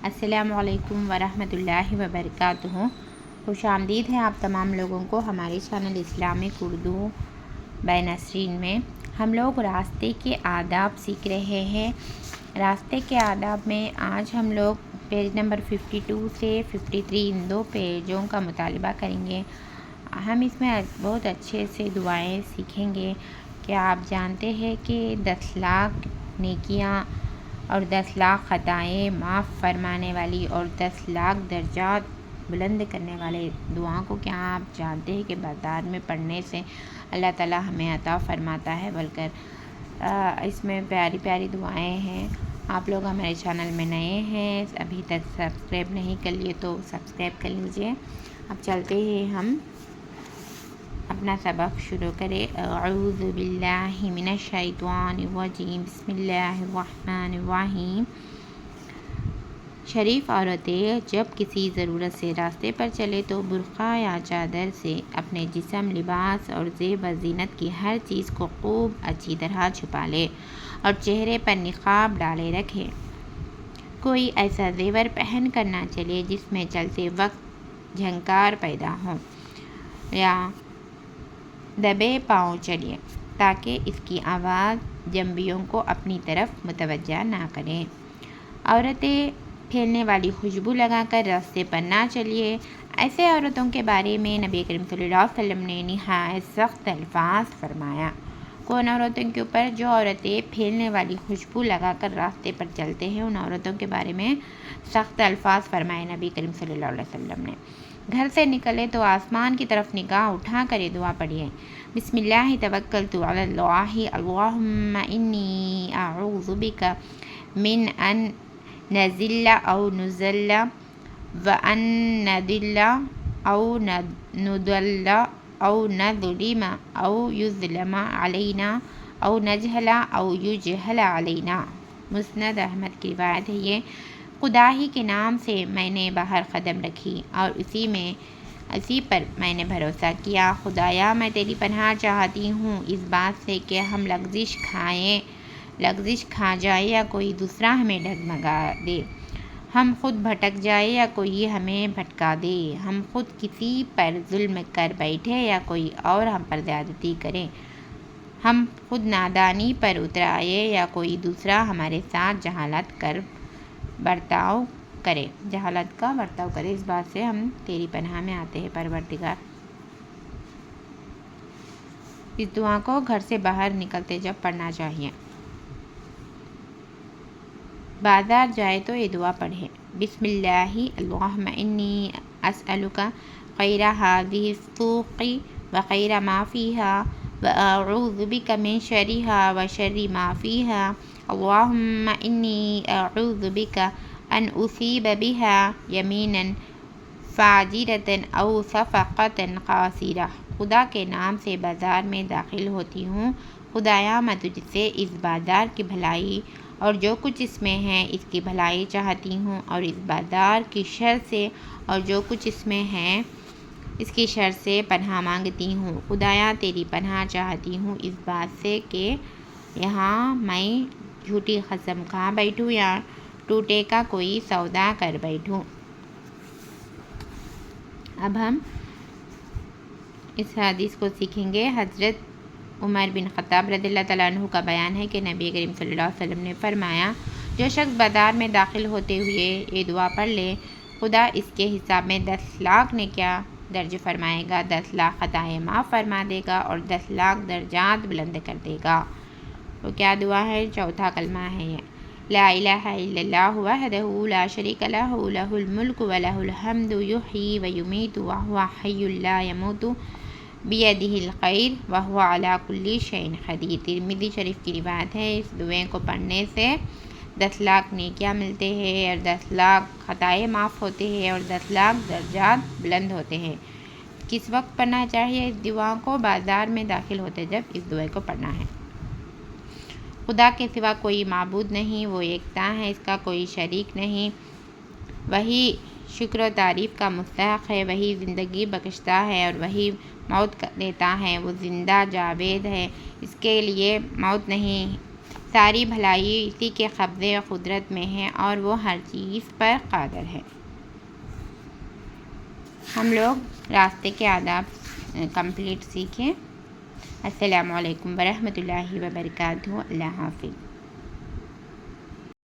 السلام علیکم ورحمۃ اللہ وبرکاتہ۔ خوش آمدید ہے آپ تمام لوگوں کو ہمارے چینل اسلامک اردو بین نسرین میں۔ ہم لوگ راستے کے آداب سیکھ رہے ہیں۔ راستے کے آداب میں آج ہم لوگ پیج نمبر 52 سے 53 ان دو پیجوں کا مطالبہ کریں گے۔ ہم اس میں بہت اچھے سے دعائیں سیکھیں گے۔ کیا آپ جانتے ہیں کہ 10 لاکھ نیکیاں اور 10 لاکھ خطائیں معاف فرمانے والی اور 10 لاکھ درجات بلند کرنے والے دعاؤں کو کیا آپ جانتے ہیں کہ بازار میں پڑھنے سے اللہ تعالیٰ ہمیں عطا فرماتا ہے بول کر۔ اس میں پیاری پیاری دعائیں ہیں۔ آپ لوگ ہمارے چینل میں نئے ہیں، ابھی تک سبسکرائب نہیں کر لیے تو سبسکرائب کر لیجئے۔ اب چلتے ہیں ہم اپنا سبق شروع کریں۔ اعوذ باللہ من الشیطان الرجیم، بسم اللہ الرحمن الرحیم۔ شریف عورتیں جب کسی ضرورت سے راستے پر چلے تو برقع یا چادر سے اپنے جسم، لباس اور زیب و زینت کی ہر چیز کو خوب اچھی طرح چھپا لے اور چہرے پر نقاب ڈالے رکھے۔ کوئی ایسا زیور پہن کر نہ چلے جس میں چلتے وقت جھنکار پیدا ہو یا دبے پاؤں چلے، تاکہ اس کی آواز جنبیوں کو اپنی طرف متوجہ نہ کرے۔ عورتیں پھیلنے والی خوشبو لگا کر راستے پر نہ چلیے۔ ایسے عورتوں کے بارے میں نبی کریم صلی اللہ علیہ وسلم نے نہایت سخت الفاظ فرمایا۔ کون عورتوں کے اوپر؟ جو عورتیں پھیلنے والی خوشبو لگا کر راستے پر چلتے ہیں، ان عورتوں کے بارے میں سخت الفاظ فرمائے نبی کریم صلی اللہ علیہ وسلم نے۔ گھر سے نکلے تو آسمان کی طرف نگاہ اٹھا کر یہ دعا پڑھیے۔ بسم اللہ توکلت علی اللہ، اللہم انی اعوذ بک من ان نذل او نذل وان نذل او نضل او نظلم او یظلم علینا او نجہل او یجہل علینا۔ مسند احمد کی روایت ہے یہ۔ خدا ہی کے نام سے میں نے باہر قدم رکھی اور اسی پر میں نے بھروسہ کیا۔ خدایا میں تیری پناہ چاہتی ہوں اس بات سے کہ ہم لغزش کھا جائے یا کوئی دوسرا ہمیں ڈگمگا دے، ہم خود بھٹک جائے یا کوئی ہمیں بھٹکا دے، ہم خود کسی پر ظلم کر بیٹھے یا کوئی اور ہم پر زیادتی کرے، ہم خود نادانی پر اتر آئے یا کوئی دوسرا ہمارے ساتھ جہالت کا برتاؤ کرے۔ اس بات سے ہم تیری پناہ میں آتے ہیں پروردگار۔ اس دعا کو گھر سے باہر نکلتے جب پڑھنا چاہیے۔ بازار جائے تو یہ دعا پڑھے۔ بسم اللہ اللہم انی اسألک خیر ھذہ السوق وخیر ما فیہا واعوذ بک من شرھا وشر ما فیہا، اللہم انی اعوذ بک ان اصیب بہا یمینا فاجرۃ او صفقۃ قاصرۃ۔ خدا کے نام سے بازار میں داخل ہوتی ہوں، خدایا میں تجھ سے اس بازار کی بھلائی اور جو کچھ اس میں ہے اس کی بھلائی چاہتی ہوں، اور اس بازار کی شر سے اور جو کچھ اس میں ہے اس کی شر سے پناہ مانگتی ہوں۔ خدایا تیری پناہ چاہتی ہوں اس بات سے کہ یہاں میں جھوٹی قسم کھا بیٹھوں یا ٹوٹے کا کوئی سودا کر بیٹھوں۔ اب ہم اس حدیث کو سیکھیں گے۔ حضرت عمر بن خطاب رضی اللہ تعالیٰ عنہ کا بیان ہے کہ نبی کریم صلی اللہ علیہ وسلم نے فرمایا، جو شخص بازار میں داخل ہوتے ہوئے یہ دعا پڑھ لے، خدا اس کے حساب میں 10 لاکھ نیکیاں درج فرمائے گا، 10 لاکھ خطائیں معاف فرما دے گا اور 10 لاکھ درجات بلند کر دے گا۔ تو کیا دعا ہے؟ چوتھا کلمہ ہے یہ، لا الہ الا اللہ وحدہ لا شریک لہ لہ الملک ولہ الحمد یحیی ویمیت وہو حی لا یموت بیدہ الخیر وہو علی کل شیء قدیر۔ ترمذی شریف کی روایت ہے۔ اس دعائیں کو پڑھنے سے 10 لاکھ نیکیاں ملتے ہیں اور 10 لاکھ خطائیں معاف ہوتے ہیں اور 10 لاکھ درجات بلند ہوتے ہیں۔ کس وقت پڑھنا چاہیے اس دعا کو؟ بازار میں داخل ہوتے جب اس دعا کو پڑھنا ہے۔ خدا کے سوا کوئی معبود نہیں، وہ یکتا ہے، اس کا کوئی شریک نہیں، وہی شکر و تعریف کا مستحق ہے، وہی زندگی بخشتا ہے اور وہی موت دیتا ہے، وہ زندہ جاوید ہے، اس کے لیے موت نہیں ساری بھلائی اسی کے قبضے و قدرت میں ہے اور وہ ہر چیز پر قادر ہے۔ ہم لوگ راستے کے آداب کمپلیٹ سیکھیں۔ السلام علیکم ورحمۃ اللہ وبرکاتہ۔ اللہ حافظ۔